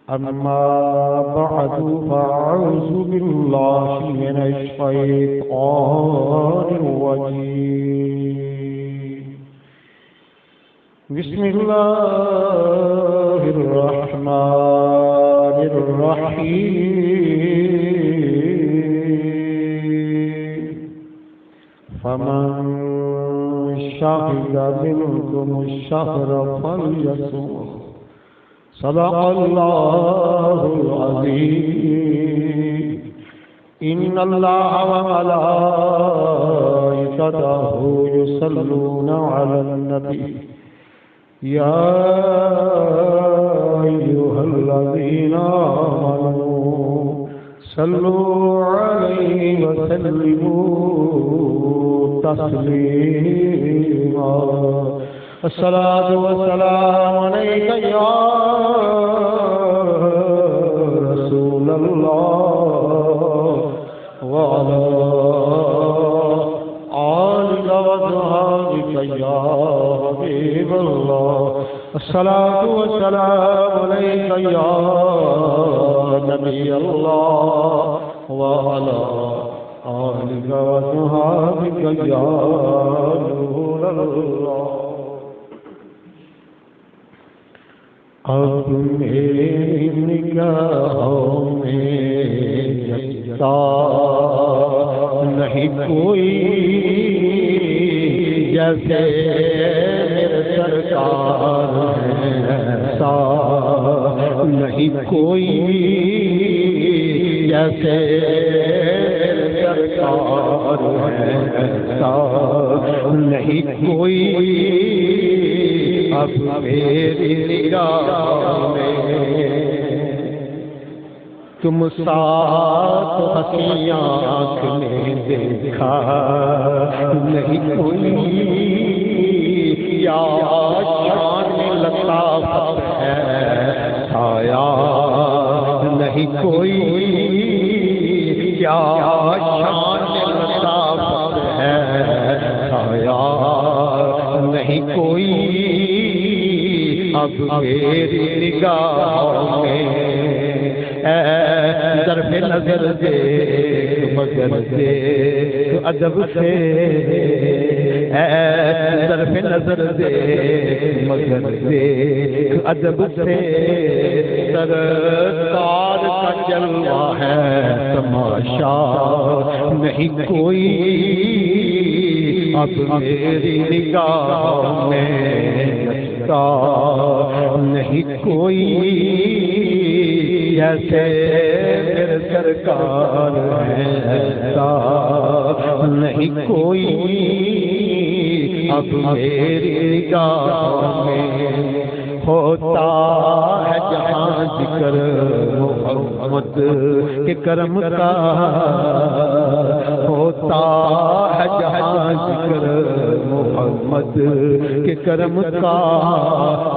أما بعد فأعوذ بالله من الشيطان الرجيم بسم الله الرحمن الرحيم فمن شهد منكم الشهر فليصمه صدق الله العظيم إن الله وملائكته يصلون على النبي يا أيها الذين آمنوا صلوا عليه وسلموا تسليما الصلاة والسلام عليك يا رسول الله وعلى آلك وصحبك يا حبيب الله الصلاة والسلام عليك يا نبي الله وعلى آلك وصحبك يا نور الله اب میری نگاہوں میں جگتا نہیں کوئی جیسے میرے سرکار ایسا نہیں کوئی جیسے میرے سرکار ایسا نہیں کوئی اب میری نگاہ میں تم ساتھ حسین آنکھ نے دیکھا نہیں کوئی یا شان لطافت ہے سایہ نہیں کوئی یا شان لطافت ہے سایہ نہیں کوئی اب میری نگاہ میں ظرف نظر دے مگر دے ادب سے ظرف نظر دے مگر دے ادب سے سرکار کا جلوہ ہے تماشا نہیں کوئی اب میری نگاہ میں نہیں کوئی جیسے میرے سرکار ایسا نہیں کوئی اب میری نگاہ میں ہوتا ہے جہاں ذکر محمد کے کرم کا ہوتا ہے جہاں ذکر محمد کے کرم کا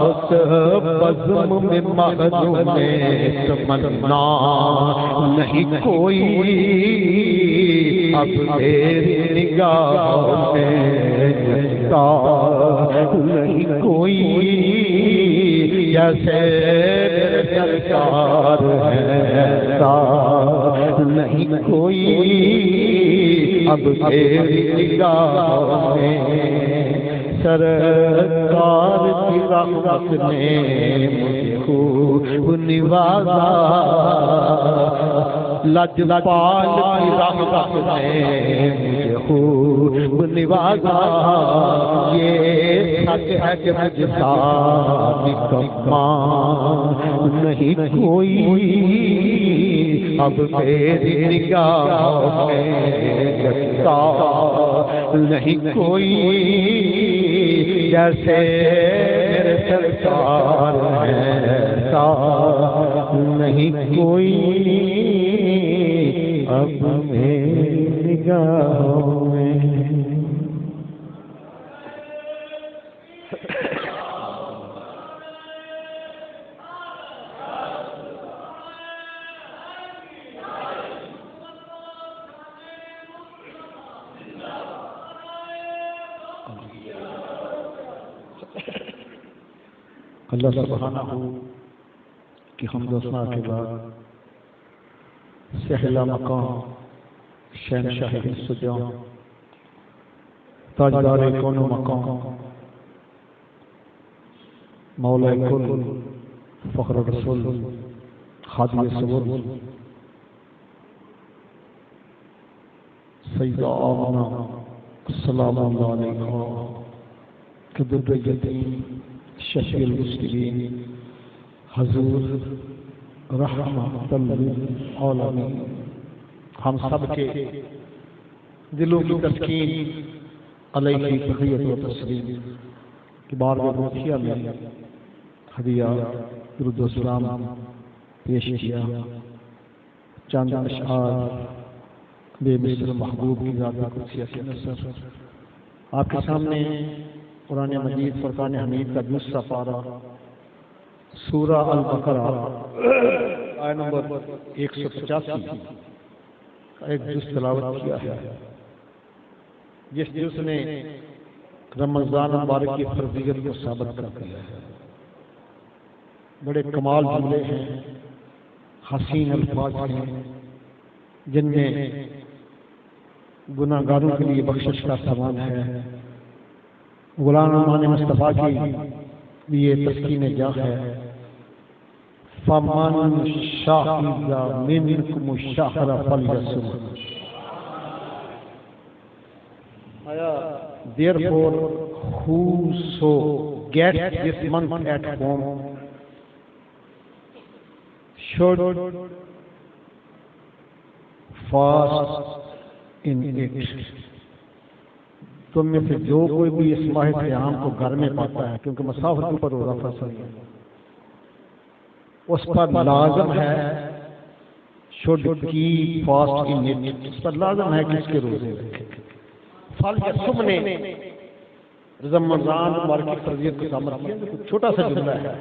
اس بزم میں مخدوم میں تمنا نہیں کوئی اب میری نگاہ میں نہیں کوئی جیسے میرے سرکار ایسا نہیں کوئی اب تیری نگاہ میں سرکار کی رحمت نے مجھے خوب نوازا لجپال کی رحمت نے مجھے خوب نوازا یہ سچ ہے کہ مجھ سا نکما نہیں کوئی اب تیری نگاہ میں جگتا نہیں کوئی جیسے میرے سرکار ایسا نہیں کوئی اب میری نگاہوں میں اللہ سبحانہ کی حمد و ثنا کے بعد سہلا مقام شہنشاہ السجاں تاجدار کون و مقام مولا کل فخر رسول خادم صبر سیدہ آمنہ السلام علیکم کدر یتیم شفیع المسلمین حضور رحمت للعالمین ہم سب کے دلوں کی تسکین علیہ تحیت و تسلیم کی بار روحیہ میں ہدیہ درود و سلام پیش کیا چند اشعار بے مثل محبوب کی ذات قدسیہ کی نصر آپ کے سامنے قرآن مجید فرقان حمید کا دوسرا پارہ سورہ البقرہ آیت نمبر 185 کا ایک جز تلاوت کیا ہے جس جز نے رمضان مبارک کی فرضیت کو ثابت کر دیا ہے بڑے کمال جملے ہیں حسین الفاظ ہیں جن میں گناہگاروں کے لیے بخشش کا سامان ہے غلام امان مصطفیٰ کی لیے تسکین جاہ ہے فَمَنْ شَهِدَ مِنْكُمُ الشَّهْرَ فَلْيَصُمْهُ Therefore, whoso gets this month at home should fast in it. تم میں سے جو کوئی بھی اس ماہ سیام کو گھر میں پاتا ہے کیونکہ مسافر کے اوپر روزہ فرض ہے اس پر لازم ہے should keep fast in it اس پر لازم ہے کہ اس کے روزے رکھے فَلْيَصُمْ نے رمضان مبارک کی فرضیت کو ثابت کیا چھوٹا سا جملہ ہے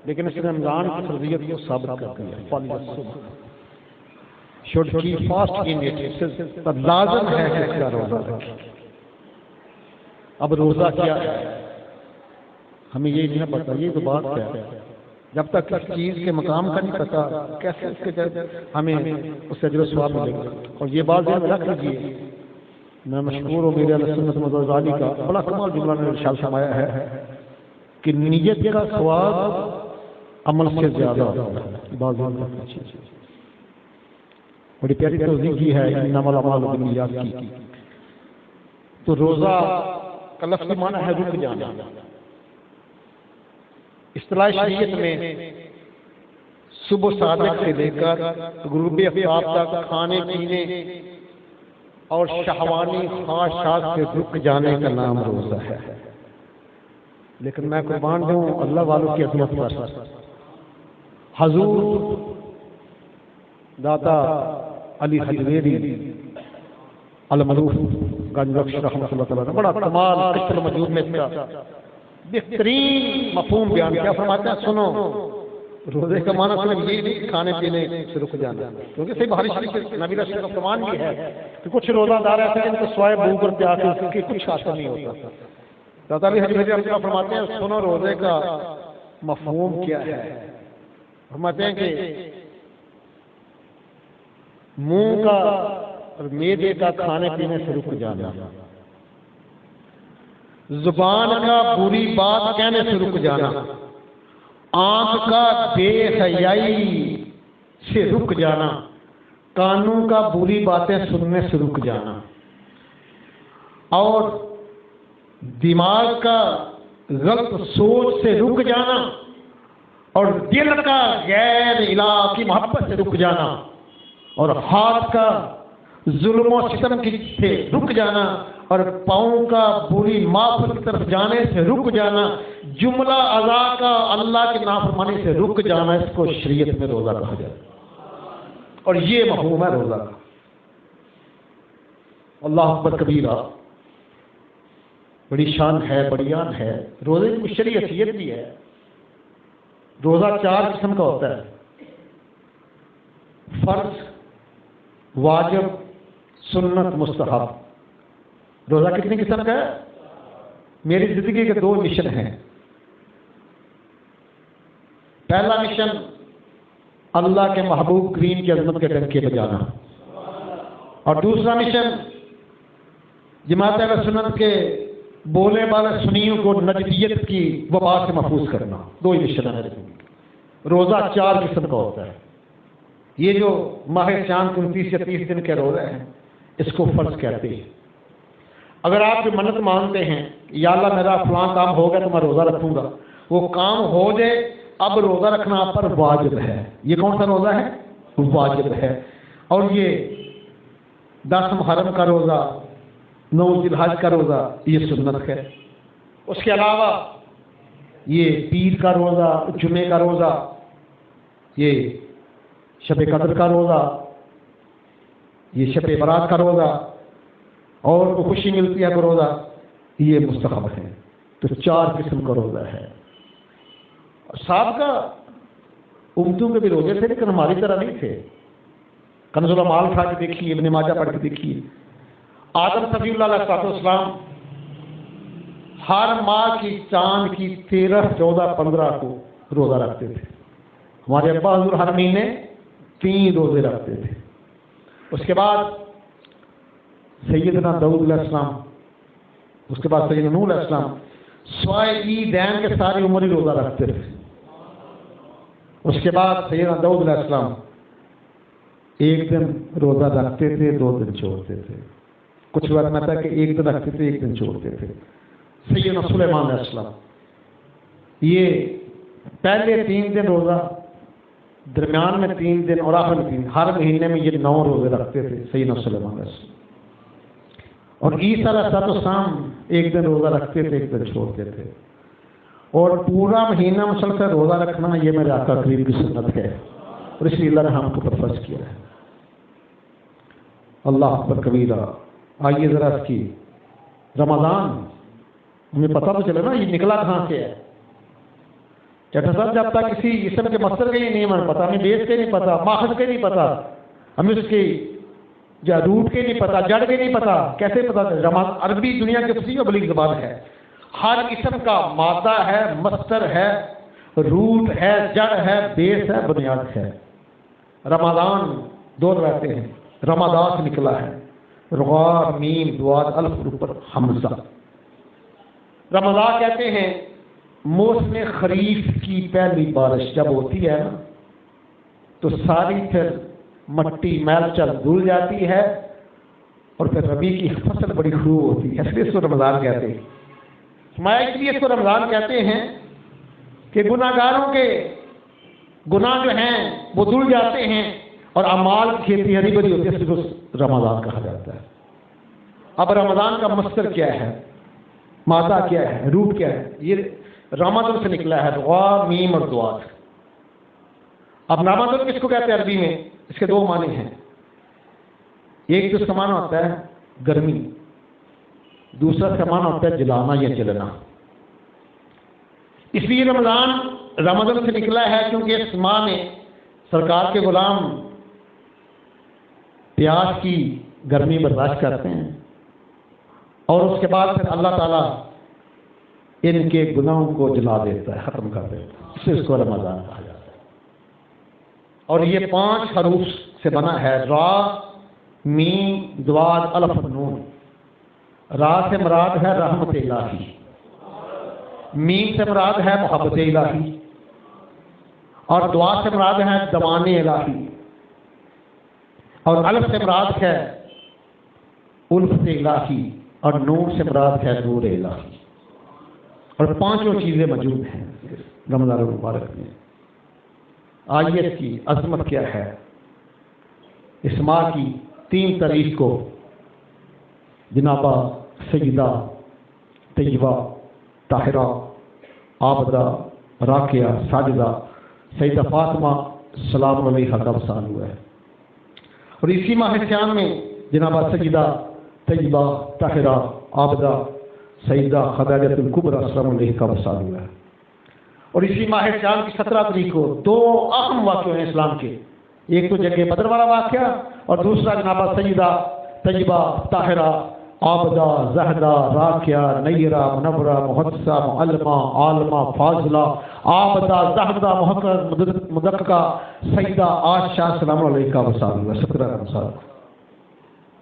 لیکن اس نے رمضان کی فرضیت کو ثابت کر دیا فَلْيَصُمْ should keep fast in it اس پر لازم ہے کہ اس کا روزہ رکھے اب روزہ کیا ہے ہمیں یہ نہیں پتا یہ تو بات کیا ہے جب تک اس چیز کے مقام کا نہیں پتا کیسے اس کے ہمیں اس سے اجر و ثواب ملے گا اور یہ بات ذہن میں رکھ لیجیے میں مشکور ہوں میرے علیہ سنت مدد علی کا بڑا کمال جملہ نے ارشاد فرمایا ہے کہ نیت کا ثواب عمل سے زیادہ ہوتا ہے بات ذہن میں رکھ لیجیے بڑی پیاری توضیح کی ہے انما الاعمال بالنیات کی تو روزہ کا لفظی معنی ہے رک جانا اصطلاح شریعت میں صبح صادق سے لے کر غروب آفتاب تک کھانے پینے اور شہوانی خواہشات سے رک جانے کا نام روزہ ہے لیکن میں قربان دوں اللہ والوں کی عظمت پر حضور داتا علی حجویری المعروف گنج بخش رحمۃ اللہ تعالیٰ بڑا کمال قصر مجود میں اس کا بہترین مفہوم بیان کیا فرماتے ہیں سنو روزے کا معنی صرف یہ نہیں کھانے پینے سے رک جانا کیونکہ صحیح بخاری شریف نبی رسول کا فرمان بھی ہے کہ کچھ روزہ دار ایسے ہیں جن کو سوائے بھوک اور پیاس کے کچھ حاصل نہیں ہوتا داتا علی حجویری فرماتے ہیں سنو روزے کا مفہوم کیا ہے؟ فرماتے ہیں کہ منہ کا اور معدے کا کھانے پینے سے رک جانا، زبان کا بری بات کہنے سے رک جانا، آنکھ کا بے حیائی سے رک جانا، کانوں کا بری باتیں سننے سے رک جانا، اور دماغ کا غلط سوچ سے رک جانا، اور دل کا غیر الہ کی محبت سے رک جانا، اور ہاتھ کا ظلم و ستم سے رک جانا، اور پاؤں کا بری معافی کی طرف جانے سے رک جانا، جملہ اذا کا اللہ کی نافرمانی سے رک جانا، اس کو شریعت میں روزہ کہا جاتا ہے۔ اور یہ مفہوم ہے روزہ کا۔ اللہ اکبر کبیرہ، بڑی شان ہے، بڑی آن ہے۔ روزے کی شرعی حیثیت بھی ہے۔ روزہ 4 قسم کا ہوتا ہے: فرض، واجب، سنت، مستحب۔ روزہ کتنی قسم کا ہے؟ میری زندگی کے 2 مشن ہیں۔ پہلا مشن اللہ کے محبوب کریم کی عظمت کے ڈنکے بجانا، اور دوسرا مشن جماعت اہل سنت کے بولے والے سنیوں کو نجدیت کی وبا سے محفوظ کرنا۔ 2 ہی مشن ہے۔ روزہ 4 قسم کا ہوتا ہے۔ یہ جو ماہ چاند 29 یا 30 دن کے روزے ہیں، اس کو فرض کہتے ہیں۔ اگر آپ جو منت مانتے ہیں یا اللہ میرا فلاں کام ہو گیا تو میں روزہ رکھوں گا، وہ کام ہو جائے، اب روزہ رکھنا آپ پر واجب ہے۔ یہ کون سا روزہ ہے؟ واجب ہے۔ اور یہ 10 محرم کا روزہ، 9 ذی الحج کا روزہ، یہ سنت ہے۔ اس کے علاوہ یہ پیر کا روزہ، جمعے کا روزہ، یہ شب قدر کا روزہ، یہ شب برات کا روزہ، اور کو خوشی ملتی ہے وہ روزہ، یہ مستحب ہے۔ تو 4 قسم کا روزہ ہے۔ سابقہ امتوں کے بھی روزے تھے، لیکن ہماری طرح نہیں تھے۔ کنز العمال اٹھا کے دیکھیے، ابن ماجہ پڑھ کے دیکھیے، آدم صفی اللہ علیہ السلام ہر ماہ کی چاند کی 13، 14، 15 کو روزہ رکھتے تھے۔ ہمارے ابا حضور ہر مہینے 3 روزے رکھتے تھے۔ اس کے بعد سیدنا داؤد علیہ السلام، اس کے بعد سیدنا نوح علیہ السلام سوائے عیدین کے ساری عمر ہی روزہ رکھتے تھے۔ اس کے بعد سیدنا داؤد علیہ السلام 1 دن روزہ رکھتے تھے، 2 دن چھوڑتے تھے۔ کچھ وقت میں تھا کہ 1 دن رکھتے تھے، 1 دن چھوڑتے تھے۔ سیدنا سلیمان علیہ السلام یہ پہلے 3 دن روزہ، درمیان میں 3 دن اور آخر میں 3 دن، ہر مہینے میں یہ 9 روزے رکھتے تھے سیدنا سلیمان علیہ السلام۔ اور عیسیٰ علیہ السلام 1 دن روزہ رکھتے تھے، 1 دن چھوڑتے تھے۔ اور پورا مہینہ مسلسل روزہ رکھنا یہ میرے آقا کریم کی سنت ہے، اور اس لیے اللہ نے ہم کو پر فرض کیا ہے۔ اللہ اکبر کبیرہ۔ آئیے ذرا اس کی رمضان ہمیں پتہ تو چلے نا یہ نکلا کہاں سے ہے۔ ڈاکٹر صاحب جب تک کسی اسم کے مصدر کا ہی نہیں ہمیں پتا، ہمیں بیس کے نہیں پتا، ماخذ کے نہیں پتا، ہمیں اس کی روٹ کے نہیں پتا، جڑ کے نہیں پتا، کیسے پتا؟ عربی دنیا کی فصیح و بلیغ زبان ہے۔ ہر اسم کا مادہ ہے، مصدر ہے، روٹ ہے، جڑ ہے، بیس ہے، بنیاد ہے۔ رمضان 2 روایتیں ہیں، رمضان سے نکلا ہے، را میم دواد الف اوپر حمزہ۔ رمضان کہتے ہیں موسم خریف کی پہلی بارش جب ہوتی ہے نا تو ساری پھر مٹی میل چل دھل جاتی ہے، اور پھر ربی کی فصل بڑی خوب ہوتی ہے، اس لیے اس کو رمضان کہتے ہیں۔ اس لیے اس کو رمضان کہتے ہیں کہ گناہ گاروں کے گناہ جو ہیں وہ دھل جاتے ہیں، اور اعمال کی کھیتی ہری بھری ہوتی ہے، اس کو رمضان کہا جاتا ہے۔ اب رمضان کا مصدر کیا ہے، مادہ کیا ہے، روٹ کیا ہے؟ یہ رمضان سے نکلا ہے، را میم اور دواد۔ اب رمضان کس کو کہتے ہیں عربی میں؟ اس کے 2 معنی ہیں۔ ایک تو سمانا ہوتا ہے گرمی، دوسرا سمانا ہوتا ہے جلانا یا جلنا۔ اس لیے رمضان سے نکلا ہے کیونکہ اس ماہ میں سرکار کے غلام پیاس کی گرمی برداشت کرتے ہیں، اور اس کے بعد پھر اللہ تعالیٰ ان کے گناہوں کو جلا دیتا ہے، ختم کر دیتا ہے، اس سے اس کو رمضان کہا جاتا ہے۔ اور یہ 5 حروف سے بنا ہے، را میم ضاد الف نون۔ را سے مراد ہے رحمت الہی، میم سے مراد ہے محبت الہی، اور دعا سے مراد ہے دوان الہی، اور الف سے مراد ہے الفت الہی، اور نور سے مراد ہے نور الہی۔ اور 5 چیزیں موجود ہیں رمضان المبارک میں۔ آئیے اس کی عظمت کیا ہے۔ اس ماہ کی 3 تاریخ کو جنابہ سیدہ طیبہ طاہرہ عابدہ راکعہ ساجدہ سیدہ فاطمہ سلام علیہا کا وصال ہوا ہے، اور اسی ماہ سیام میں جنابہ سیدہ طیبہ طاہرہ عابدہ سیدہ خدیجہ الکبریٰ سلام علیہا کا وصال ہوا ہے۔ اور اسی ماہ سیام کی 17 تاریخ کو 2 اہم واقعے ہیں اسلام کے، ایک تو جنگ بدر والا واقعہ، اور دوسرا جنابہ سیدہ طیبہ طاہرہ عابدہ زہدہ راکعہ نیرہ منورہ محدثہ معلمہ عالمہ فاضلہ عابدہ زہدہ مدققہ سیدہ عائشہ سلام علیہا کا وصال ہوا 17 رمضان۔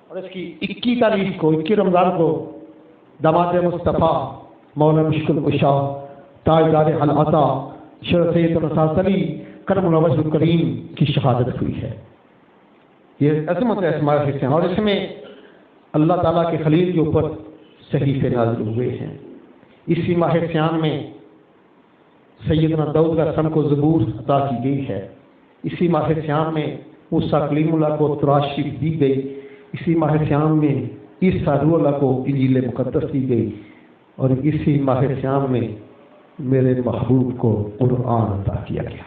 اور اس کی 21 تاریخ کو 21 رمضان کو داماد مصطفیٰ مولانا مشکل کشا تاجدار حلعطا شیخ سید الرسالۃ علی کرم الوجہ الکریم کی شہادت ہوئی ہے۔ یہ عظمت ہے اس ماہ سے، اور اس میں اللہ تعالیٰ کے خلیل کے اوپر صحیفے نازل ہوئے ہیں۔ اسی ماہ سیام میں سیدنا داؤد علیہ السلام کو زبور عطا کی گئی ہے۔ اسی ماہ سیام میں موسیٰ کلیم اللہ کو تورات شریف دی گئی۔ اسی ماہ سیام میں عیسیٰ روح اللہ کو انجیل مقدس دی گئی، اور اسی ماہ سیام میں میرے محبوب کو قرآن عطا کیا گیا۔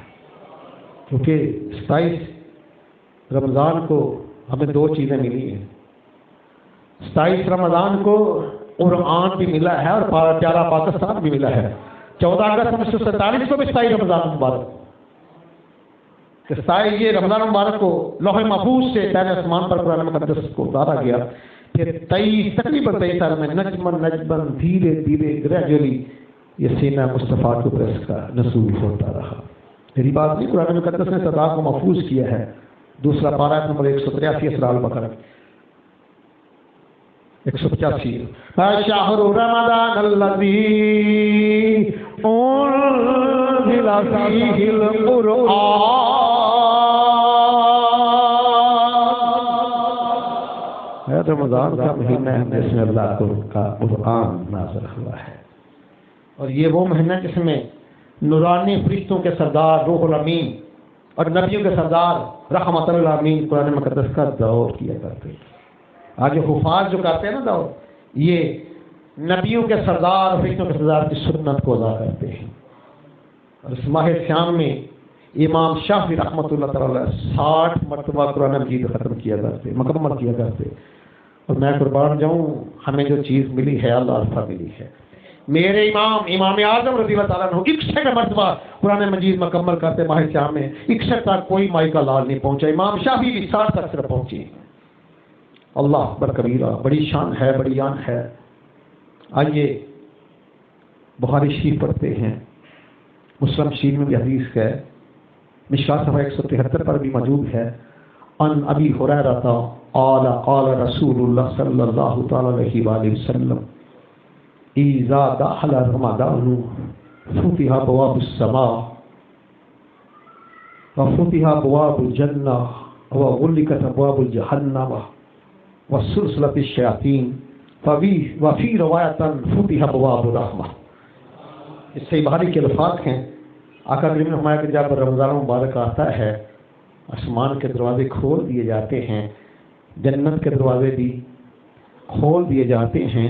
کیونکہ 27 رمضان کو ہمیں 2 چیزیں ملی ہیں۔ 27 رمضان کو قرآن بھی ملا ہے، اور پیارا پاکستان بھی ملا ہے۔ 14 اگست 1947 کو بھی 27 رمضان مبارک، کہ 27 یہ رمضان مبارک کو لوح محفوظ سے پہلے آسمان پر قرآن مقدس کو اتارا گیا۔ پھر 23 تقریباً 23 سال میں نجمن دھیرے دھیرے گریجولی یہ سینہ مصطفیٰ کے اوپر اس کا نزول ہوتا رہا۔ میری بات نہیں، قرآن مقدس نے صدا کو محفوظ کیا ہے۔ دوسرا پارہ نمبر 183 اسراء البقرہ 185 شہر رمضان الذی انزل فیہ القرآن، رمضان کا مہینہ ہے جس میں اللہ کا قرآن نازل ہوا ہے، اور یہ وہ مہینہ جس میں نورانی فرشتوں کے سردار روح الامین اور نبیوں کے سردار رحمت للعالمین قرآن مقدس کا دور کیا کرتے ہیں۔ آج حفاظ جو کرتے ہیں نا دور، یہ نبیوں کے سردار فرشتوں کے سردار کی سنت کو ادا کرتے ہیں۔ اور اس ماہ سیام میں امام شافعی رحمۃ اللہ تعالی 60 مرتبہ قرآن مجید ختم کیا کرتے، مکمل کیا کرتے۔ اور میں قربان جاؤں، ہمیں جو چیز ملی ہے اللہ عرفہ ملی ہے۔ میرے امام اعظم رضی اللہ تعالیٰ عنہ 61 مرتبہ قرآن مجید مکمل کرتے ماہ سیام میں، 61 تک کوئی مائی کا لال نہیں پہنچا۔ امام شافعی بھی 60 تک صرف پہنچے۔ اللہ اکبر کبیرہ، بڑی شان ہے، بڑی آن ہے۔ آئیے بخاری شریف پڑھتے ہیں، مسلم شریف میں بھی حدیث ہے، مشکوٰۃ صفحہ 173 پر بھی موجود ہے۔ ان ابی ہریرہ قال قال رسول اللہ صلی اللہ تعالی علیہ وآلہ وسلم اذا دخل رمضان فتح ابواب السماء وفتح ابواب الجنہ وغلقت ابواب الجہنم وسلسلت الشیاطین وفی روایت فتح ابواب الرحمہ۔ اس سے بخاری کے الفاظ ہیں، آقا کریم نے فرمایا کہ جب رمضان مبارک آتا ہے آسمان کے دروازے کھول دیے جاتے ہیں، جنت کے دروازے بھی کھول دیے جاتے ہیں،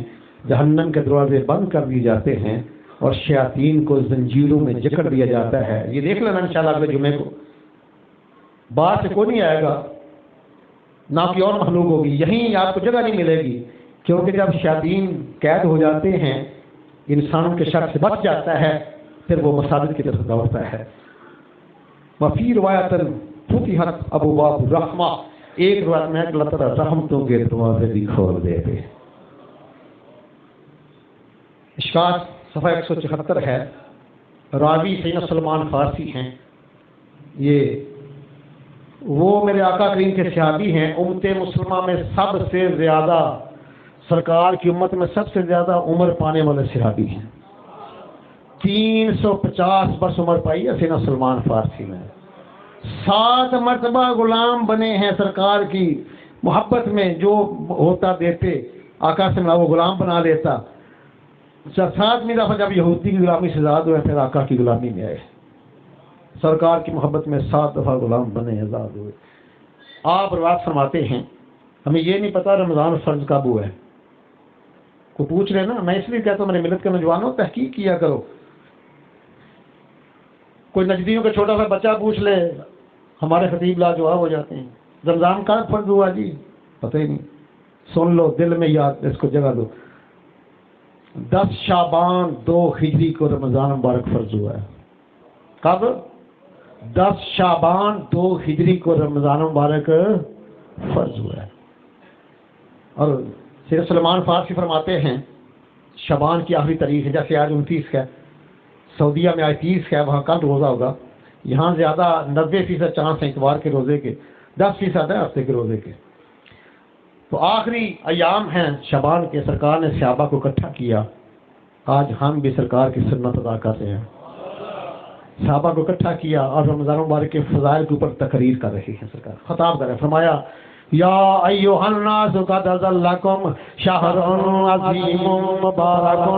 جہنم کے دروازے بند کر دیے جاتے ہیں، اور شیاطین کو زنجیروں میں جکڑ دیا جاتا ہے۔ یہ دیکھ لینا انشاءاللہ اگلے جمعے کو، باہر سے کوئی نہیں آئے گا، نہ کوئی اور مخلوق ہوگی، یہیں آپ کو جگہ نہیں ملے گی، کیونکہ جب شیاطین قید ہو جاتے ہیں، انسانوں کے شر سے بچ جاتا ہے، پھر وہ مساجد کی طرف دوڑتا ہے۔ وفی روایت فتحت ابواب الرحمہ، ایک روایت میں اللہ تعالیٰ رحمتوں کے دروازے بھی کھول دیتے ہیں۔ مشکوٰۃ صفحہ 174 ہے. راوی سیدنا سلمان فارسی ہیں. یہ وہ میرے آقا کریم کے صحابی ہیں. امت مسلمہ میں سب سے زیادہ، سرکار کی امت میں سب سے زیادہ عمر پانے والے صحابی ہیں. 350 برس عمر پائی ہے سیدنا سلمان فارسی میں. 7 مرتبہ غلام بنے ہیں سرکار کی محبت میں. جو ہوتا دیتے آقا سے ملا وہ غلام بنا لیتا. 7ویں دفعہ جب یہودی کی غلامی سے آزاد ہوئے پھر آقا کی غلامی میں آئے. سرکار کی محبت میں 7 دفعہ غلام بنے، آزاد ہوئے. آپ روایت فرماتے ہیں ہمیں یہ نہیں پتا رمضان فرض کب ہوا ہے. کو پوچھ رہے نا، میں اس لیے کہتا ہوں میرے ملت کے نوجوانوں تحقیق کیا کرو. کوئی نجدیوں کا چھوٹا سا بچہ پوچھ لے، ہمارے خطیب لاجواب ہو جاتے ہیں. رمضان کب فرض ہوا جی؟ پتہ ہی نہیں. سن لو، دل میں یاد، اس کو جگہ دو. 10 شعبان 2 ہجری کو رمضان مبارک فرض ہوا ہے. کب؟ 10 شعبان 2 ہجری کو رمضان مبارک فرض ہوا ہے. اور سید سلمان فارسی فرماتے ہیں شعبان کی آخری تاریخ ہے. جیسے آج 29 ہے، سعودیہ میں آج 30 ہے، وہاں کل روزہ ہوگا. یہاں زیادہ 90% چانس ہے اتوار کے روزے کے، 10% ہے ہفتے کے روزے کے. تو آخری ایام ہیں شعبان کے. سرکار نے صحابہ کو اکٹھا کیا. آج ہم بھی سرکار کی سنت ادا کر رہے ہیں. صحابہ کو اکٹھا کیا اور رمضان مبارک کے فضائل کے اوپر تقریر کر رہے ہیں. سرکار خطاب کر رہے ہیں. فرمایا یا ایھا الناس قد ظلکم شہر عظیم مبارک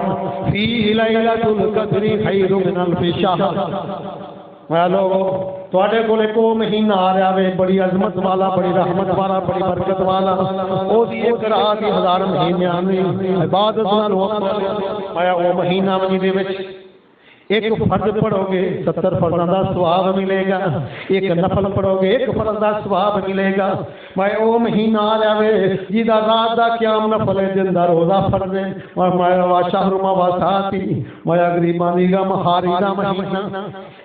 فی لیلۃ القدر خیر من الف شہر. میں لوگو تواڈے کولے کو مہینہ آ رہا ہے بڑی عظمت والا، بڑی رحمت والا، بڑی برکت والا. او دی ایک رات 1000 مہینے آنے عبادت نال ہوتا. میں او مہینہ دے وچ ایک فرض پڑھو گے 70 فرضاں دا ثواب ملے گا. ایک نفل پڑھو گے 1 فرض دا ثواب ملے گا. میں او مہینہ آ رہا ہے جیدا رات دا قیام نفل ہے، دن دا روزہ فرض ہے. اور میں وا شہر مواساتی، میں غریبانی دا مہاری دا مہینہ.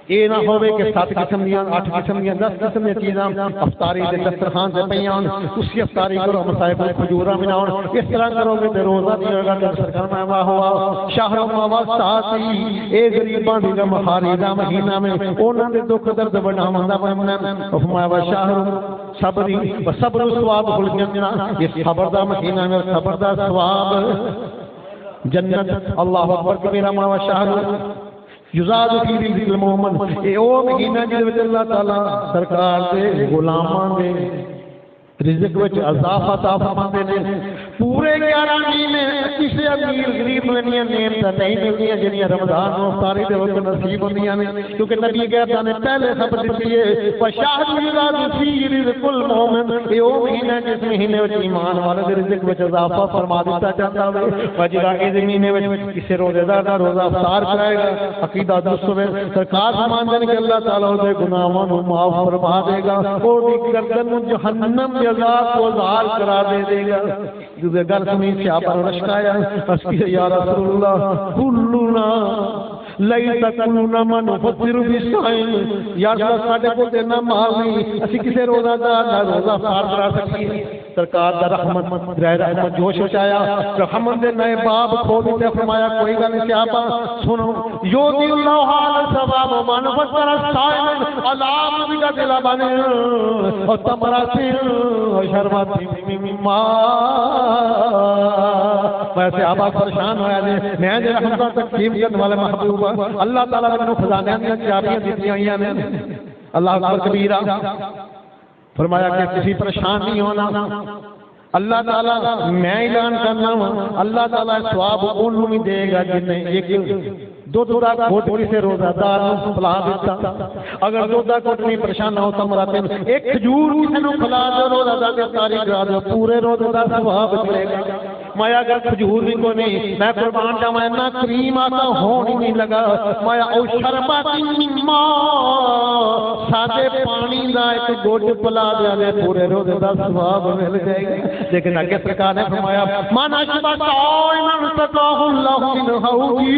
یہ نہ ہوئے کہ 7 قسم دیاں 8 قسم دیاں 10 قسم دی چیزاں افطاری دے دسترخوان تے پیاں، اس کی افطاری کرو، مصائب کھجوراں بناؤ. اس طرح کرو گے تے روزہ نہیں ہوگا. کہ سرکار میں واہ ہوا شہر مواساتی، اے غریباں دی مہاری دا مہینہ میں انہاں دے دکھ درد بڑھاون دا مہینہ. فرمایا شہر صبری و صبر ثواب الجنہ، یہ صبر دا مہینہ میں صبر دا ثواب جنت. اللہ اکبر کبیرہ. ما شہر یزاد فی رزق المؤمن، اے او مہینہ جے وچ اللہ تعالی سرکار دے غلاماں دے رزق وچ اضافہ عطا فرماندے نے. پورے 11 مہینے کسی امیر غریب نوں نعمتاں نہیں ملدیاں جڑیاں رمضان نوں افطاری دے وقت نصیب ہوندیاں نے. کیونکہ نبی کہتا نے پہلے سب دتی ہے فشاہد یزاد فی رزق المؤمن، اے او مہینہ جس مہینے وچ ایمان والے دے رزق وچ اضافہ فرما دتا جاتا ہے. وجدا اس مہینے وچ کسی روزے دار دا روزہ افطار کرائے گا، عقیدہ درست ہوے، سرکار فرماندے کہ اللہ تعالی دے گناہاں نوں معاف فرما دے گا. او دی گردن جہنم عذاب کو زال کرا دے گا. جسے گھر سنی صحابہ نے رشکایا اس کی یا رسول اللہ کلنا لیس کلنا من فطر بسائن، یا رسول اللہ ساڈے کول تے نہ مال نہیں، اسی کسے روزہ دار دا روزہ افطار کرا سکیے. سرکار دا رحمت رحمت جوش وچایا، رحمت دے نئے باب کھول تے فرمایا کوئی گل نہیں صحابہ سنو، یوتی اللہ علی ثواب من فطر الصائم علام بلا دل بنے اور تمراتی شربت مما. میں صحابہ پریشان ہویا جی، میں جے رحمت تقسیم کرنے والے محبوب اللہ تعالی نے مینوں خزانے دی چابیاں دتیاں ہوئیاں نے. اللہ اکبر کبیرہ. فرمایا کہ کسی پریشان نہیں ہونا. اللہ تعالیٰ میں اعلان کرنا ہوں اللہ تعالیٰ ثواب انہوں بھی دے گا جن نے ایک دو دا کوٹ کسی روزہ دار نو کھلا دیتا. اگر دو دا کوٹ نہیں پریشان نہ ہوتا مراتے ایک کھجور کسی نو کھلا دو روزہ دار کے تاری کرا دو پورے روزہ دار ثواب ملے گا. مایا اگر کھجور بھی کو نہیں میں قربان جاؤں میں نہ کریم آتا ہون ہی نہیں لگا. مایا او شربات مما سادے پانی دا ایک گھٹ پلا دیا دے پورے روزے دا ثواب مل جائے گا. لیکن آگے سرکار نے فرمایا مانا شبہ قائماً سقاہ اللہ من حوضی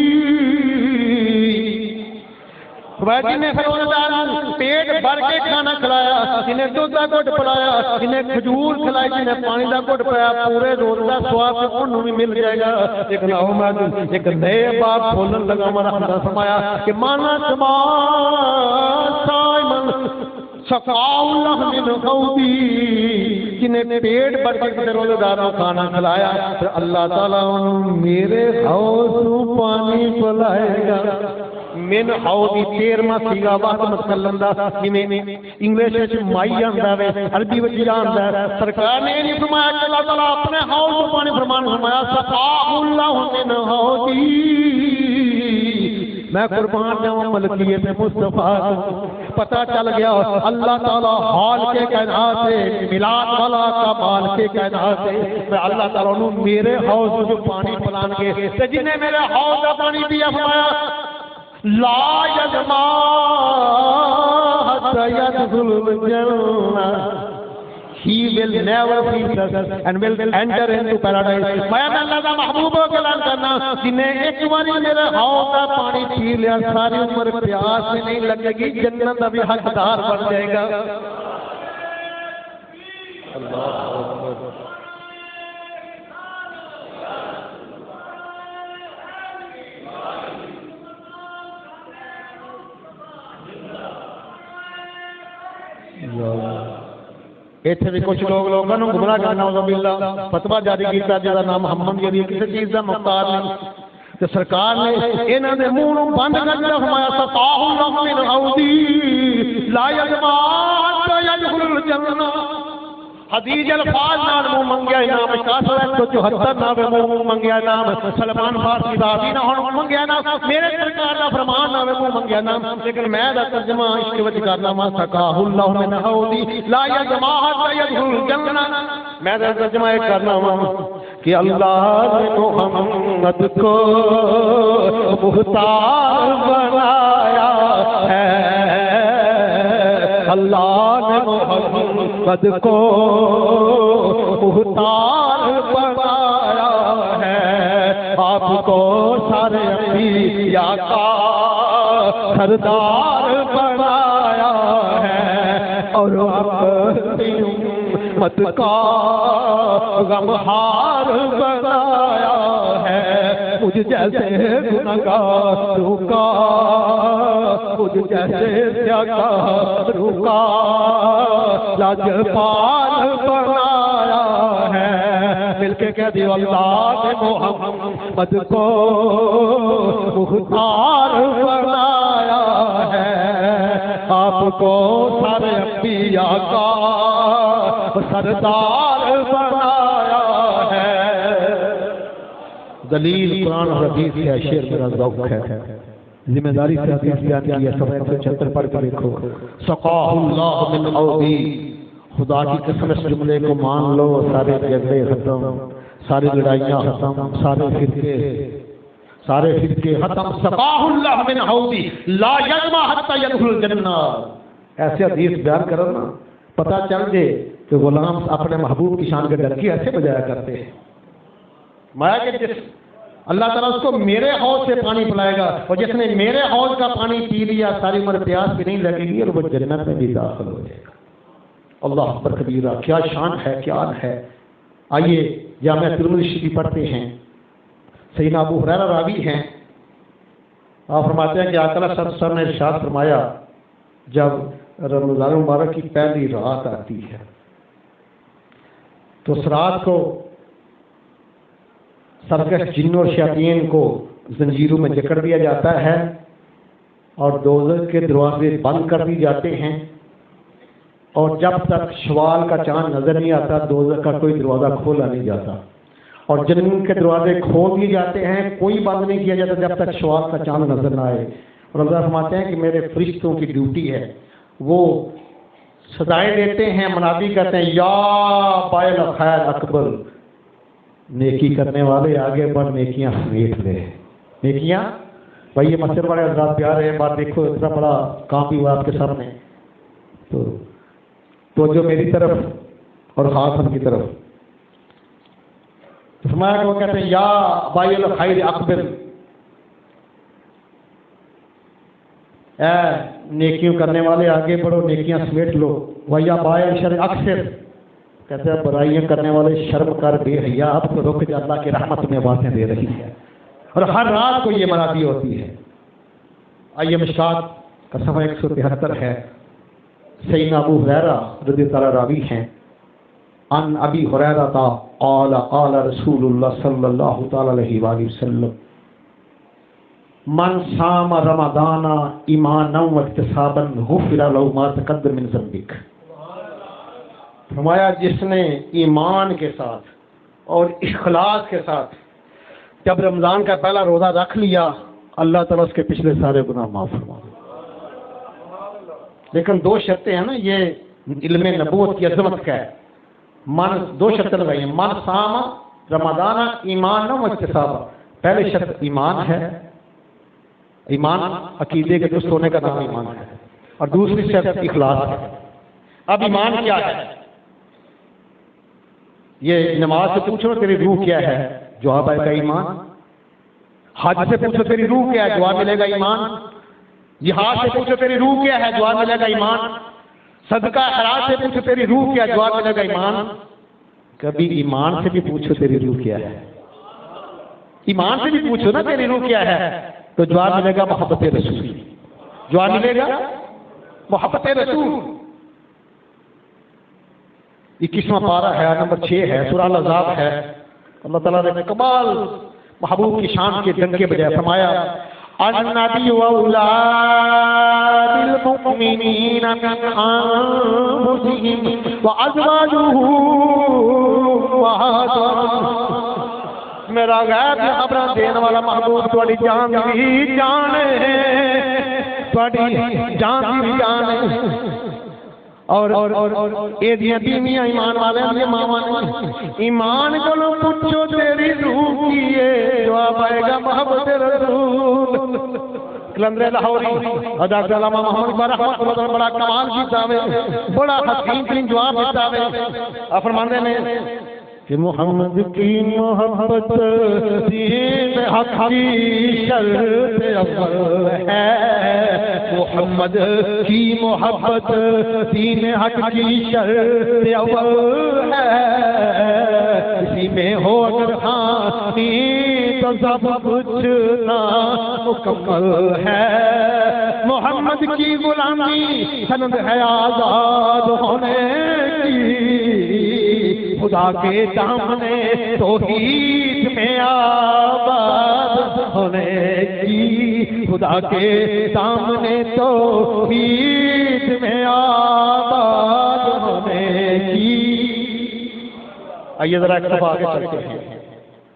جنہیں روزدار پیٹ بھر کے کھانا کھلایا، جنہیں دودھ کا گھٹ پلایا، جنہیں کھجور کھلائی، جنہیں پانی کا گھٹ پایا، پورے روز کا سواد انہوں بھی مل جائے گا۔ لیکن میں ایک نئے بات بولن لگا، ہمارا فرمایا کہ مانا سما سائمن سقاء اللہ من حوضی، جنہیں پیٹ بھر کے روزداروں کھانا کھلایا، پھر اللہ تعالیٰ میرے حوض سے پانی پلائے گا۔ من حوضی 13واں سیغہ واحد متکلم دا، جنہیں انگلش وچ مائی آندا ہے، عربی وچ آندا ہے۔ سرکار نے نہیں فرمایا کہ اللہ تعالیٰ اپنے حوض سے پانی فرمان فرمایا سقاء اللہ من حوضی۔ میں قربان جاؤں ملکیت مصطفیٰ، پتہ چل گیا اللہ تعالیٰ حال کے کائنات سے میلاد والا کا مال کے کائنات سے اللہ تعالیٰ نے میرے حوض جو پانی پلان کے تے جنہیں میرے حوض کا پانی پیا فرمایا لا یظما حتی یدخل الجنہ، he will never feel thirst and will enter into paradise۔ میں اللہ کا محبوب ہو کلام کرنا، جنہیں ایک باری میرے حوض کا پانی پی لیا ساری عمر پیاس میں نہیں لگے گی، جنت ابھی حقدار بن جائے گا۔ اللہ ایتھے بھی کچھ لوگوں نے گمراہ کرنا باللہ فتویٰ جاری کیتا جس کا نام محمد یعنی کسی چیز کا مختار نہیں، تو سرکار نے انہوں نے منہ بند کر دیا، فرمایا سقاء اللہ من حوضی لا یظما حتی یدخل الجنہ۔ حدیث الفاظ نال منہ منگیا انعام، 174 نال منہ منگیا انعام، سلمان فارسی صحابی نہ ہن منگیا نام، میرے سرکار دا فرمان نال منہ منگیا نام، لیکن میں دا ترجمہ عشق وچ کرنا وا سقاء اللہ من حوضی لا یظما حتی یدخل الجنہ۔ میں دا ترجمہ یہ کرنا وا کہ اللہ نے محمد کو مختار بنایا ہے، اللہ نے محمد کو مختار بنایا ہے، آپ کو سارے انبیاء کا سردار بنایا ہے، اور اپنی امت کا غمخوار بنایا ہے۔ مجھ جیسے گنہگاروں کا، مجھ جیسے سیاہکاروں کا لاجپال بنایا ہے۔ مل کے کہہ دیو اللہ نے محمد کو مختار بنایا ہے، آپ کو سارے انبیاء کا سردار بنایا ہے۔ دلیل قرآن اور حدیث ہے، شعر میرا ذوق ہے، ذمہ داری سے حدیث بیان کی ہے، 176 پڑھ کے دیکھو۔ سقاء اللہ من حوضی، خدا کی قسم اس جملے کو مان لو، سارے جھگڑے ختم، ساری لڑائیاں ختم، سارے فرقے ختم۔ سقاء اللہ من حوضی لا یظما حتی یدخل الجنہ۔ ایسے حدیث بیان کرو نا، پتہ چل جائے کہ غلام اپنے محبوب کی شان کے ڈرکی ایسے بجایا کرتے ہیں۔ مایا کہ جس اللہ تعالیٰ اس کو میرے حوض سے پانی پلائے گا، اور جس نے میرے حوض کا پانی پی لیا ساری عمر پیاس بھی نہیں لگے گی، اور وہ جنت میں بھی داخل ہو جائے گا۔ اللہ اکبر کبیرہ، کیا شان ہے، کیا ہے۔ آئیے جامعہ ترمذی شریف پڑھتے ہیں، سیدنا ابو ہریرہ راوی ہیں، آپ فرماتے ہیں کہ آقا صلی اللہ علیہ وسلم نے ارشاد فرمایا جب رمضان مبارک کی پہلی رات آتی ہے تو اس رات کو سرکش جنوں اور شیاطین کو زنجیروں میں جکڑ دیا جاتا ہے اور دوزخ کے دروازے بند کر دی جاتے ہیں، اور جب تک شوال کا چاند نظر نہیں آتا دوزخ کا کوئی دروازہ کھولا نہیں جاتا، اور جنت کے دروازے کھول دیے جاتے ہیں، کوئی بند نہیں کیا جاتا جب تک شوال کا چاند نظر نہ آئے۔ اور اللہ فرماتے ہیں کہ میرے فرشتوں کی ڈیوٹی ہے، وہ سزائیں دیتے ہیں، منادی کرتے ہیں یا فاعل خیر اکبر، نیکی کرنے والے آگے بڑھ نیکیاں سمیٹ لے۔ نیکیاں بھائی یہ مسجد والے حضرات پیارے ہیں، بات دیکھو اتنا بڑا کام بھی ہوا آپ کے سامنے، تو جو میری طرف اور خاص ان کی طرف فرمایا کہ وہ کہتے ہیں یا فاعل خیر اکبر، اے نیکیوں کرنے والے آگے بڑھو، نیکیاں سمیٹ لو. ویا بائے شر اکثر، کہتے ہیں برائیاں کرنے والے شرم کر بے حیا، اب تو رک جا، اللہ کی رحمت میں آوازیں دے رہی ہے اور ہر رات کو یہ منادی ہوتی ہے. آئیے مشکات کا صفحہ 173 ہے. سیدنا ابو ہریرہ رضی اللہ عنہ راوی ہیں، ان ابی ہریرہ قال قال رسول اللہ صلی اللہ تعالی علیہ وآلہ وسلم من صام رمضان ایمانا واحتسابا غفر له ما تقدم من ذنبک. فرمایا جس نے ایمان کے ساتھ اور اخلاص کے ساتھ جب رمضان کا پہلا روزہ رکھ لیا، اللہ تعالیٰ اس کے پچھلے سارے گناہ معاف فرما دے. لیکن دو شرطیں ہیں نا، یہ علم نبوت کی عظمت کا ہے. من دو شرطیں لگائی ہیں، من صام رمضان ایمانا واحتسابا. پہلے شرط ایمان ہے، ایمان عقیدے کے درست ہونے کا نام ایمان ہے، اور دوسری شرط اخلاص ہے. اب ایمان کیا ہے؟ یہ نماز سے پوچھو تیری روح کیا ہے، جواب آئے گا ایمان. حج سے پوچھو تیری روح کیا ہے، جواب ملے گا ایمان. جہاد سے پوچھو تیری روح کیا ہے، جواب ملے گا ایمان. صدقہ خیرات سے پوچھو تیری روح کیا ہے، جواب ملے گا ایمان. کبھی ایمان سے بھی پوچھو تیری روح کیا ہے، ایمان سے بھی پوچھو نا تیری روح کیا ہے، تو جواب ملے گا محبت رسول. جواب ملے گا محبت رسول. 21واں پارہ ہے، نمبر 6 ہے، سورہ الاحزاب ہے. اللہ تعالیٰ نے کمال محبوب کی شان کے ڈنکے بجائے فرمایا النبی واولاد المؤمنین من انفسهم وازواجہ امہاتہم. میرا غیب خبر دین والا محبوب تھوڑی جان بھی جانے، تھوڑی جان بھی جانے. اور اے دیاں بیویاں ایمان والے ہیں، ماواں نے ایمان کولو پوچھو تیری روح کی ہے، جواب آئے گا محبت رسول. کلندر لاہوری ڈاکٹر علامہ محمد اقبال رحمۃ اللہ تعالی بڑا کمال کیتا ہے، بڑا حسین ترین جواب دیتا ہے. فرماندے نے کہ محمد کی محبت دین حق کی شرط اول ہے، محمد کی محبت دین حق کی شرط اول ہے. اسی میں ہو اگر خامی تو سب کچھ نامکمل ہے. محمد کی غلامی سند ہے آزاد ہونے کی، خدا کے سامنے توحید میں آباد ہونے کی، خدا کے سامنے توحید میں آباد ہونے کی. آئیے ذرا ایک صفحہ آگے چلتے ہیں.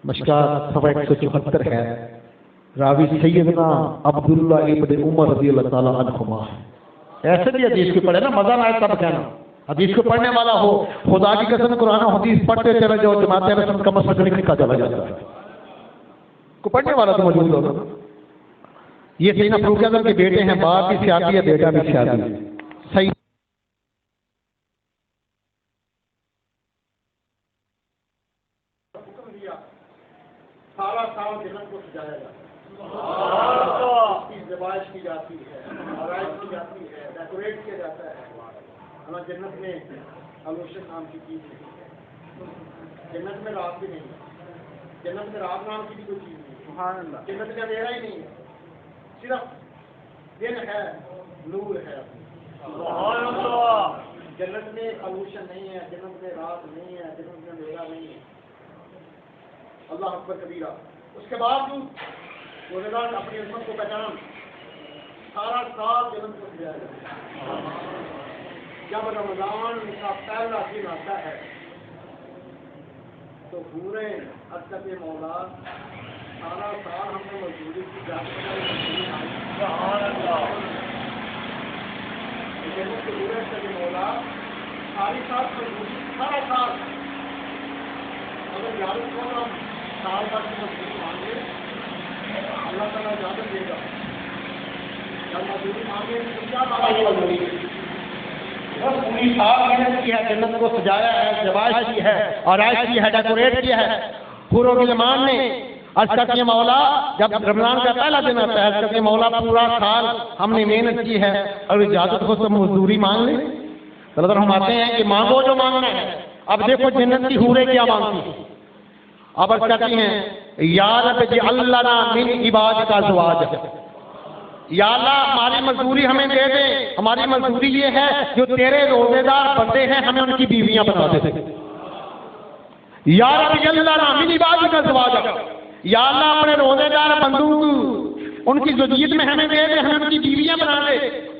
مشکات صفحہ 174 ہے. راوی سیدنا عبداللہ ابن عمر رضی اللہ تعالیٰ عنہما. ایسے بھی حدیث کو پڑھے نا، مزہ نہ آئے تب کہنا. حدیث کو پڑھنے والا ہو، خدا کی قسم قرآن و حدیث پڑھتے چلے جاؤ، جماعت اہل سنت کا مسلک نکلتا چلا جاتا ہے. کو پڑھنے والا تو موجود ہوگا. یہ سیدنا فاروق اعظم کے بیٹے ہیں، باپ بھی سیادی ہے، بیٹا بھی سیادی ہے. صحیح سارا سال جنت کو سجایا جاتا ہے، اس کی زبائش کی جاتی ہے، آرائش کی جاتی ہے، ڈیکوریٹ کیا جاتا ہے. ہمیں جنت میں آلوشن نام کی چیز نہیں ہے، جنت میں رات بھی نہیں ہے، جنت میں رات نام کی بھی کوئی چیز نہیں ہے. سبحان اللہ. جنت کا اندھیرا ہی نہیں ہے، صرف دن ہے، نور ہے. سبحان اللہ. جنت میں آلوشن نہیں ہے، جنت میں رات نہیں ہے، جنت میں اندھیرا نہیں ہے. اللہ اکبر کبیرہ. اس کے باوجود روزگار اپنی عظمت کو پہچان سارا سال جنت کو سجایا جاتا ہے. جب رمضان کا پہلا دن آتا ہے تو پورے حضرت مولا سارا سال ہم نے مزدوری کی جنت کے پورے حضرت مولا ساری سال مزدوری سارا سال اگر یاد کو ہم سال بھر کی مزدوری مانگے اللہ تعالیٰ اجازت دے گا. جب مزدوری مانگے تو کیا مزدوری پوری سال محنت کی ہے، جنت کو سجایا ہے، زبائش کی ہے، آرائش کی ہے، ڈیکوریٹ کیا ہے. حور و غلمان نے عرض کرتی ہے مولا جب رمضان کا پہلا دن آتا ہے، عرض کرتی ہے مولا پورا سال ہم نے محنت کی ہے، اور اجازت ہو تو مزدوری مانگ لیں۔ اللہ فرماتے ہیں کہ مانگو جو مانگنا ہے۔ اب دیکھو جنت کی حوریں کیا مانگتی ہیں، اب عرض کرتی ہیں یا رب اجعل لنا من عبادک ازواج، یا اللہ ہماری مزدوری ہمیں دے دے، ہماری مزدوری یہ ہے جو تیرے روزے دار بندے ہیں ہمیں ان کی بیویاں بنا دے۔ یا رب اجعل لنا من عبادک ازواج، یا اللہ اپنے روزے دار بندوں ان کی ذریت میں ہمیں دے دے، ہمیں ان کی بیویاں بنا دے۔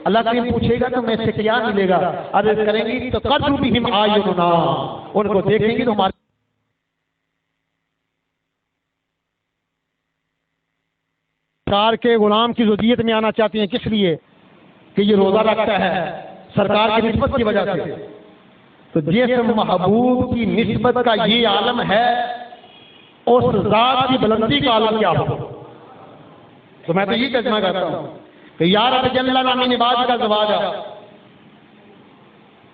اللہ کریم پوچھے گا تمہیں سے کیا ملے گا؟ عرض کریں گی تو قدر بہم اعیننا، ان کو دیکھیں گی تو ہمارے سرکار کے غلام کی ذریت میں آنا چاہتی ہیں، کس لیے کہ یہ روزہ رکھتا ہے سرکار کی نسبت کی وجہ سے۔ تو جس محبوب کی نسبت کا یہ عالم ہے، اس ذات کی بلندی کا عالم کیا ہو؟ تو میں تو یہ ترجمہ کرتا ہوں کہ یا رب اجعل لنا من عبادک ازواج،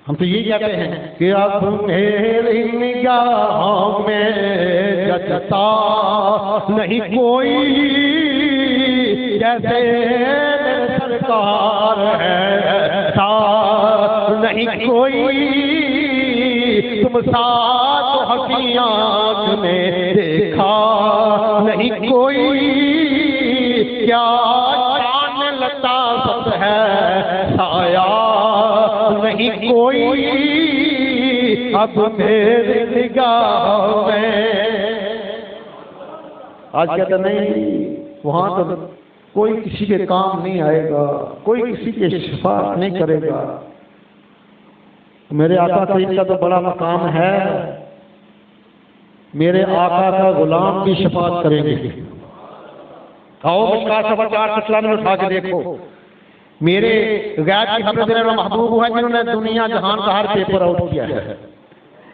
ہم تو یہ کہتے ہیں کہ اب میری نگاہوں میں جچتا نہیں کوئی جیسے میرے سرکار ہے، نہیں کوئی تم ساتھ حقی آنکھ میں دیکھا نہیں کوئی، کیا جان لتا سب ہے سایہ نہیں کوئی اب میری نگاہ میں۔ آج کہتے نہیں وہاں تو کوئی کسی کے کام نہیں آئے گا، کوئی کسی کے شفاعت نہیں کرے گا۔ میرے آقا کریم کا تو بڑا مقام ہے، میرے آقا کا غلام بھی شفاعت کریں گے۔ آؤ مشکات صفحہ 4 میں اٹھا کے دیکھو، میرے غیب کی خبر دینے والا محبوب ہے جنہوں نے دنیا جہان کا ہر پیپر آؤٹ کیا ہے،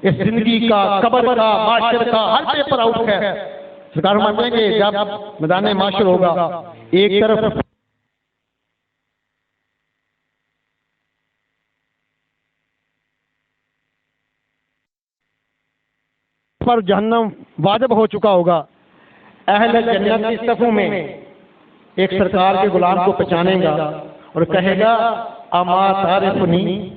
اس زندگی کا، قبر کا، معاشر کا ہر پیپر آؤٹ ہے۔ سرکار فرماتے ہیں کہ جب میدان معاشر ہوگا، ایک طرف پر جہنم واجب ہو چکا ہوگا، اہل جنت کی صفوں میں ایک سرکار کے غلام کو پہچانے گا اور کہے گا اما تعرفنی،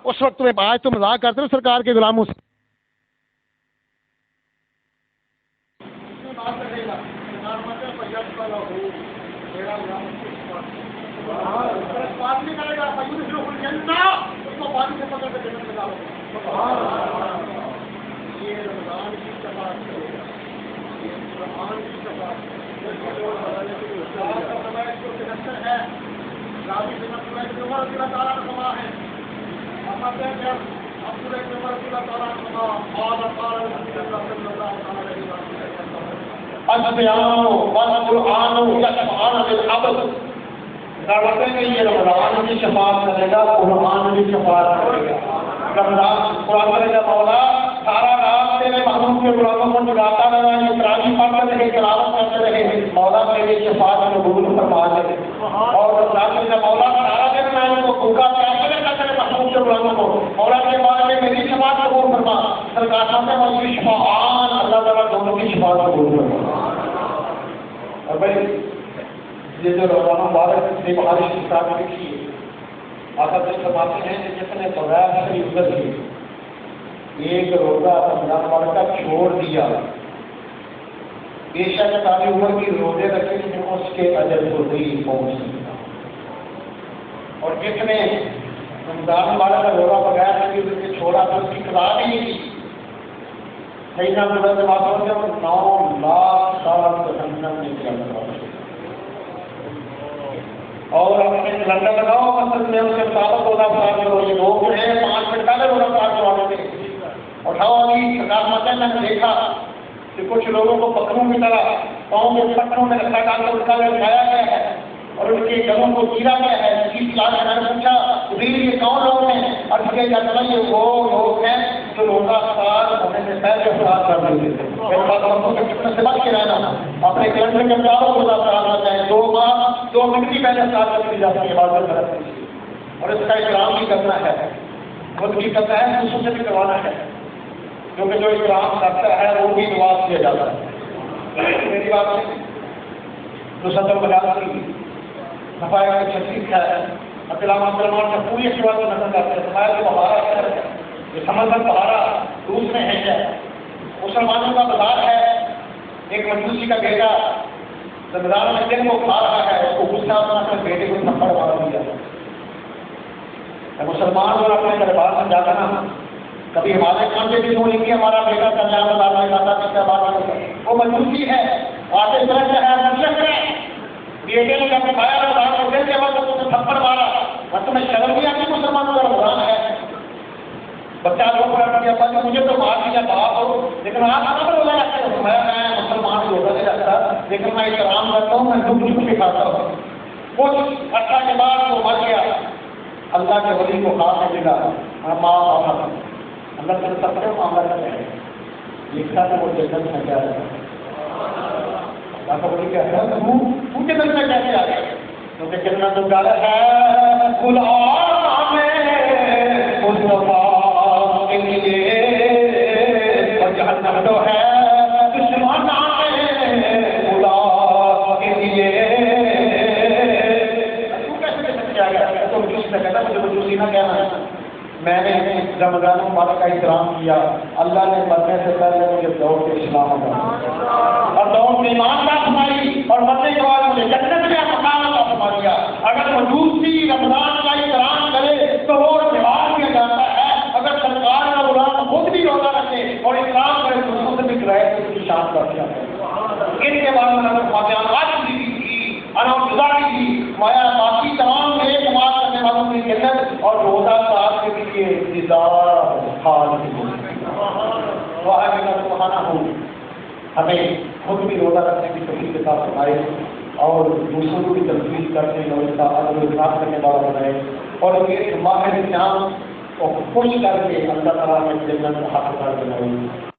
اس وقت میں آج تو مذاق کرتے ہو سرکار کے غلاموں سے، یہ رمضان کی شفاعت کرے گا، قرآن کی شفاعت کرے گا۔ رمضان قرآن کرے گا مولا سارا رات تیرے محبوب کے غلاموں کو جگاتا رہا، یہ تراویح پڑھتے رہے، تلاوت کرتے رہے، مولا میری شفاعت قبول فرما دے۔ اور رمضان کا مولا سارا دن میں ان کو بھوکا پیاسا رکھا تیرے محبوب کے غلاموں کو، مولا کے بارے میں میری شفاعت قبول فرما۔ سرکار صاحب نے مجھے شفاعت اللہ تعالیٰ دونوں کی شفاعت قبول فرما۔ اور بھائی یہ جو روزانہ مبارک سے بہاری کتاب لکھی ہے، آقا سے فرماتے ہیں کہ جس نے بغیر سے عزت کی ایک روزہ رمضان مبارک کا چھوڑ دیا، بے شک ساری عمر کی روزے رکھے لیکن اس کے اجر کو نہیں پہنچ سکتا۔ اور جس نے رمضان مبارک کا روزہ بغیر سے عزت کے چھوڑا تو اس کی قضا بھی نہیں کی، صحیح نہ بولا سے بات ہوتی ہے 9 لاکھ سال جہنم میں کیا کرا۔ اور اپنے کیلنڈر لگاؤ مسجد میں اس کے مطابق روزہ افطار کرو، یہ لوگ جو ہیں 5 منٹ پہلے روزہ افطار کروانے تھے۔ اٹھاؤ ابھی سرکار مت میں نے دیکھا کہ کچھ لوگوں کو پتھروں کی طرح پاؤں کے پتھروں میں رکھا ڈال کر اٹھا کر اٹھایا گیا ہے، اور ان کے گلوں کو چیرا گیا ہے. اس کلاس میں نے پوچھا یہ کون لوگ ہیں؟ اور یہ جاننا یہ وہ لوگ ہیں جو روزہ افطار ہونے سے پہلے افطار کر لیتے تھے. میرے پاس کتنے سے بچ کے رہنا اپنے کیلنڈر کے مطابق روزہ افطار آنا چاہیے. 2 ماہ 2 منٹ کی پہلے افطار کر دی جاتی ہے بازار طرف اور اس کا احترام بھی کرنا ہے. خود بھی کرنا ہے دوسروں سے بھی کروانا ہے کیونکہ جو احترام کرتا ہے وہ بھی نواز کیا جاتا ہے. میری بات ہے تو صدر بلاد کی صفائی کا 36 ہے علامہ مسلمان کا پوری شروعات کو نظر کرتے ہیں. صفائی کو بہارا ہے یہ سمندر بہارا روس میں ہے. مسلمانوں کا بازار ہے. ایک مجوسی کا بیٹا رمضان میں دن کو کھا رہا ہے اس کو غصہ اپنا اپنے بیٹے کو تھپڑ مار دیا. مسلمان اور اپنے دربار میں جاتا نا کبھی ہمارے کام سے بھی نہیں کہ ہمارا بیٹا کلیان بازار میں جاتا پچھلے بات وہ مجوسی ہے آتے طرح سے ہے مشرق ہے. بیٹے نے کبھی کھایا رمضان میں دن کے بعد تم نے تھپڑ مارا اور تمہیں شرم نہیں آتی مسلمانوں کا رمضان ہے. بچہ لوگ رکھا مجھے تو مار دیا باپ ہو لیکن آپ کہاں پر روزہ رکھتے ہو؟ میں مسلمان روزہ نہیں رکھتا لیکن میں احترام کرتا ہوں. میں لوگ جھک کے کھاتا ہوں. کچھ عرصہ کے بعد وہ مر گیا. اللہ کے ولی کو خاص ملے گا ماں باپ اللہ کے سب سے معاملہ کرتے ہیں لکھا تو وہ جنت میں کیا ہے. اللہ کا ولی کہتا ہے تو جنت میں کیسے آ گیا کیونکہ جنت تو گھر ہے غلام مصطفیٰ کے لیے اور جہنم تو ہے دشمن خدا کے لیے. تو کیسے جنت آ گیا؟ تو مجھے کہتا مجھے مجوسی نہ کہنا. میں نے رمضان مبارک کا احترام کیا. اللہ نے مرنے سے پہلے مجھے دوڑ کے اسلام اور دوڑ میں ایمان کا فرمائی اور مرنے کے بعد مجھے جنت میں مقام کا فرما دیا. اگر مجوسی رمضان کا احترام کرے تو وہ جواب کیا جاتا ہے. اگر سرکار کا غلام خود بھی روزہ رکھے اور احترام کرے تو دوسروں سے بھی کرائے تو اس کی شان کر دیا. ان کے بعد میں مایا باقی تمام ایک بات کرنے والوں کی جنت اور روزہ صاحب کے لیے انتظار ہو. ہمیں خود بھی روزہ رکھنے کی توفیق کے ساتھ فرمائے اور دوسروں کو بھی تفصیل کرنے اور اس کا اجر کرنے والا بنائے اور ایک ماہ شام کو خوش کر کے اللہ تعالیٰ میں جنت حق کر بنائے.